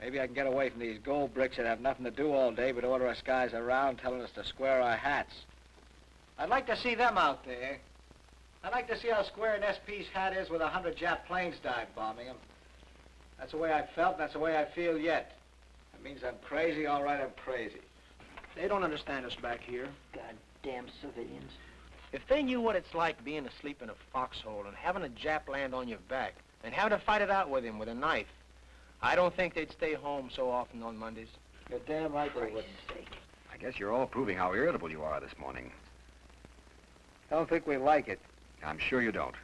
Maybe I can get away from these gold bricks that have nothing to do all day but order us guys around telling us to square our hats. I'd like to see them out there. I'd like to see how square an SP's hat is with 100 Jap planes dive bombing him. That's the way I felt, and that's the way I feel yet. That means I'm crazy, all right, I'm crazy. They don't understand us back here. Goddamn civilians. If they knew what it's like being asleep in a foxhole and having a Jap land on your back and having to fight it out with him with a knife, I don't think they'd stay home so often on Mondays. You're damn right they wouldn't. I guess you're all proving how irritable you are this morning. I don't think we like it. I'm sure you don't.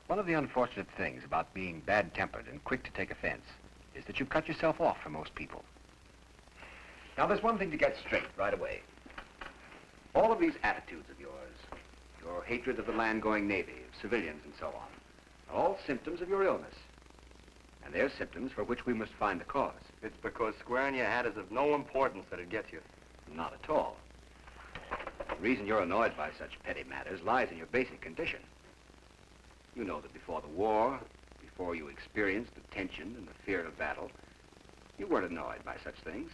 One of the unfortunate things about being bad-tempered and quick to take offense is that you cut yourself off from most people. Now, there's one thing to get straight right away. All of these attitudes of yours, your hatred of the land-going Navy, of civilians and so on, are all symptoms of your illness. And they're symptoms for which we must find the cause. It's because squaring your hat is of no importance that it gets you. Not at all. The reason you're annoyed by such petty matters lies in your basic condition. You know that before the war, before you experienced the tension and the fear of battle, you weren't annoyed by such things.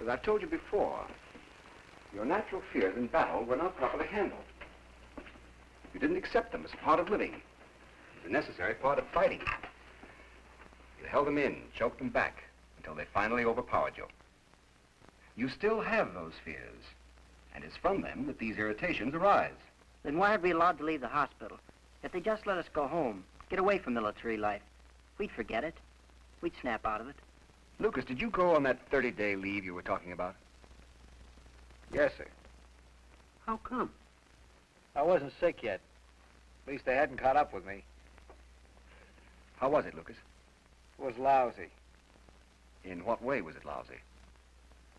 As I've told you before, your natural fears in battle were not properly handled. You didn't accept them as a part of living, as a necessary part of fighting. You held them in, choked them back, until they finally overpowered you. You still have those fears, and it's from them that these irritations arise. Then why aren't we allowed to leave the hospital? If they just let us go home, get away from military life, we'd forget it. We'd snap out of it. Lucas, did you go on that 30-day leave you were talking about? Yes, sir. How come? I wasn't sick yet. At least they hadn't caught up with me. How was it, Lucas? It was lousy. In what way was it lousy?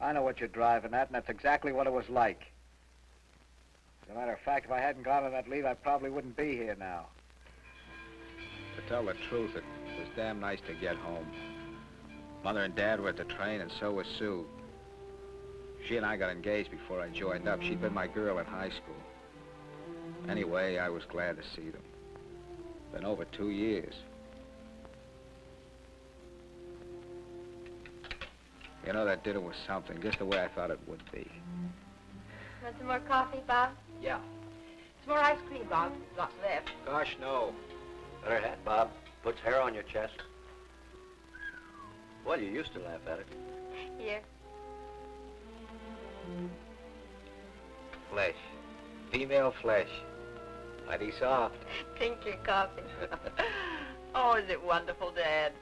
I know what you're driving at, and that's exactly what it was like. As a matter of fact, if I hadn't gone on that leave, I probably wouldn't be here now. To tell the truth, it was damn nice to get home. Mother and Dad were at the train, and so was Sue. She and I got engaged before I joined up. She'd been my girl in high school. Anyway, I was glad to see them. Been over 2 years. You know, that dinner was something, just the way I thought it would be. Want some more coffee, Bob? Yeah. Some more ice cream, Bob. Lots left. Gosh, no. Better hat, Bob. Puts hair on your chest. Well, you used to laugh at it. Here. Flesh. Female flesh. Mighty soft. Drink your coffee. Oh, is it wonderful, Dad?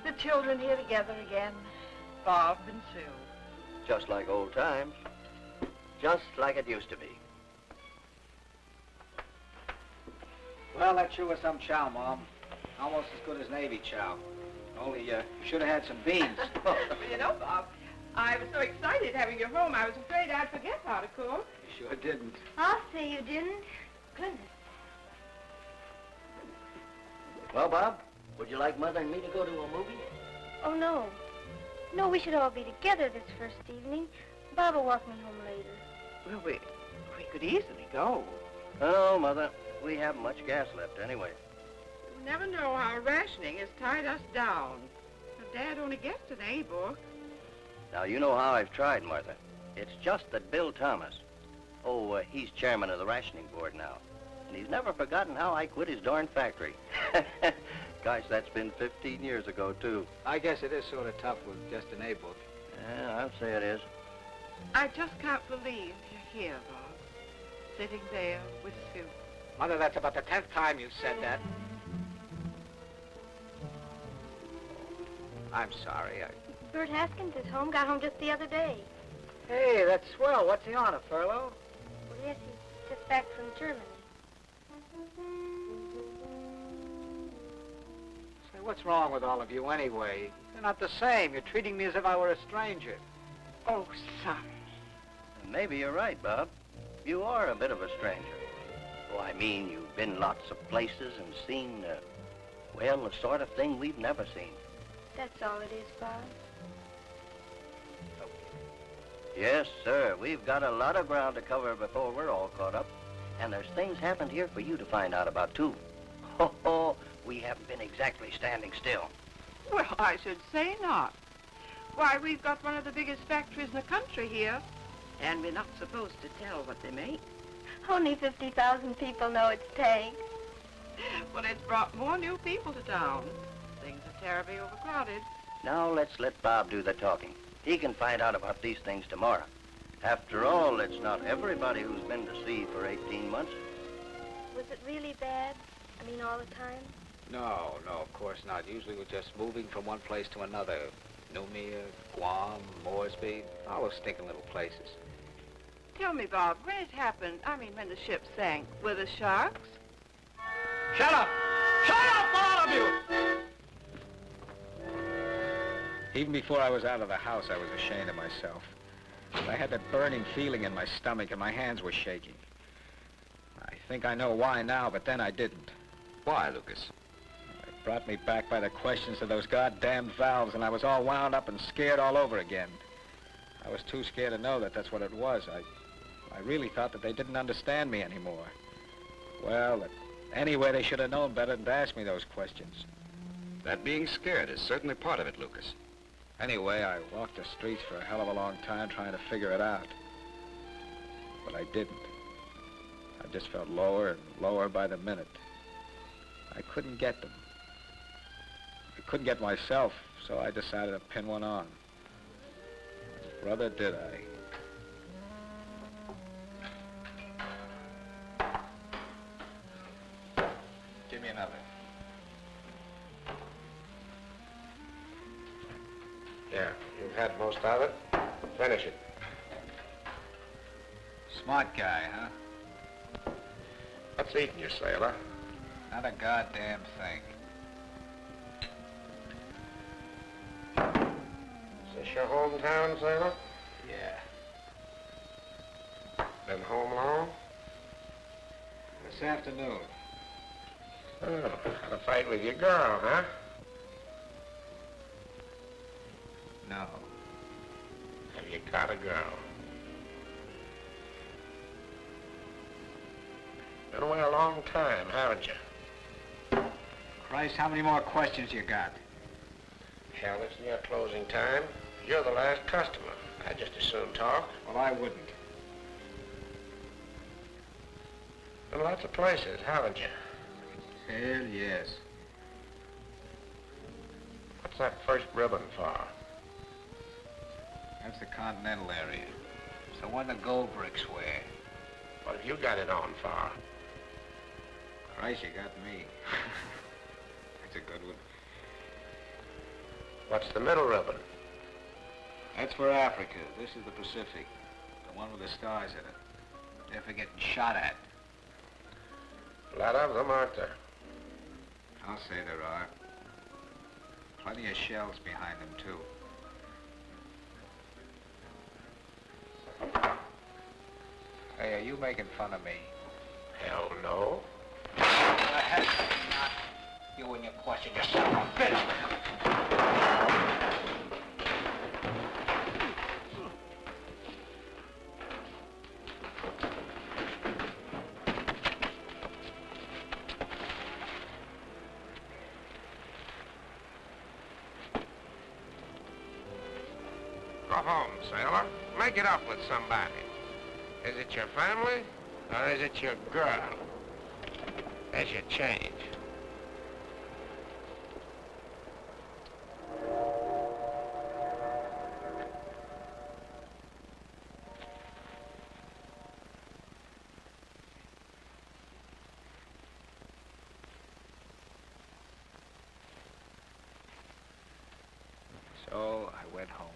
The children here together again. Bob and Sue. Just like old times. Just like it used to be. Well, that sure was some chow, Mom. Almost as good as Navy chow. Only, you should have had some beans. Well, you know, Bob, I was so excited having you home, I was afraid I'd forget how to cook. You sure didn't. I'll say you didn't. Goodness. Well, Bob, would you like Mother and me to go to a movie? Oh, no. No, we should all be together this first evening. Bob will walk me home later. Well, we could easily go. Oh, Mother, we haven't much gas left anyway. You never know how rationing has tied us down. Dad only gets an A book. Now, you know how I've tried, Martha. It's just that Bill Thomas, he's chairman of the rationing board now. And he's never forgotten how I quit his darn factory. Gosh, that's been 15 years ago, too. I guess it is sort of tough with just an A book. Yeah, I'll say it is. I just can't believe you're here, Bob. Sitting there with Sue. Mother, that's about the 10th time you've said that. I'm sorry. Bert Haskins is home. Got home just the other day. Hey, that's swell. What's he on, a furlough? Well, yes, he's just back from Germany. Say, what's wrong with all of you anyway? You're not the same. You're treating me as if I were a stranger. Oh, son. Maybe you're right, Bob. You are a bit of a stranger. Oh, I mean, you've been lots of places and seen, well, the sort of thing we've never seen. That's all it is, Bob. Yes, sir. We've got a lot of ground to cover before we're all caught up. And there's things happened here for you to find out about, too. We haven't been exactly standing still. Well, I should say not. Why, we've got one of the biggest factories in the country here, and we're not supposed to tell what they make. Only 50,000 people know it's tanks. Well, it's brought more new people to town. Things are terribly overcrowded. Now let's let Bob do the talking. He can find out about these things tomorrow. After all, it's not everybody who's been to sea for 18 months. Was it really bad? I mean, all the time? No, of course not. Usually we're just moving from one place to another. Noumea, Guam, Moresby, all those stinking little places. Tell me, Bob, when it happened, I mean when the ship sank, were the sharks? Shut up! Shut up, all of you! Even before I was out of the house, I was ashamed of myself. I had that burning feeling in my stomach and my hands were shaking. I think I know why now, but then I didn't. Why, Lucas? It brought me back by the questions of those goddamn valves, and I was all wound up and scared all over again. I was too scared to know that that's what it was. I really thought that they didn't understand me anymore. Well, anyway, they should have known better than to ask me those questions. That being scared is certainly part of it, Lucas. Anyway, I walked the streets for a hell of a long time trying to figure it out. But I didn't. I just felt lower and lower by the minute. I couldn't get them. I couldn't get myself, so I decided to pin one on. Brother, did I. Give me another. Yeah, you've had most of it. Finish it. Smart guy, huh? What's eating you, sailor? Not a goddamn thing. Is this your hometown, sailor? Yeah. Been home long? This afternoon. Oh, had a fight with your girl, huh? No. Have you got a girl? Been away a long time, haven't you? Christ, how many more questions you got? Hell, it's near closing time. You're the last customer. I'd just as soon talk. Well, I wouldn't. Been lots of places, haven't you? Hell yes. What's that first ribbon for? That's the continental area. It's the one the gold bricks wear. What have you got it on for? Christ, you got me. That's a good one. What's the middle ribbon? That's for Africa. This is the Pacific. The one with the stars in it. They're for getting shot at. A lot of them, aren't there? I'll say there are. Plenty of shells behind them, too. Hey, are you making fun of me? Hell no. The heck not. You and your question yourself. Go home, sailor. Make it up with somebody. Is it your family, or is it your girl? There's your change. So I went home.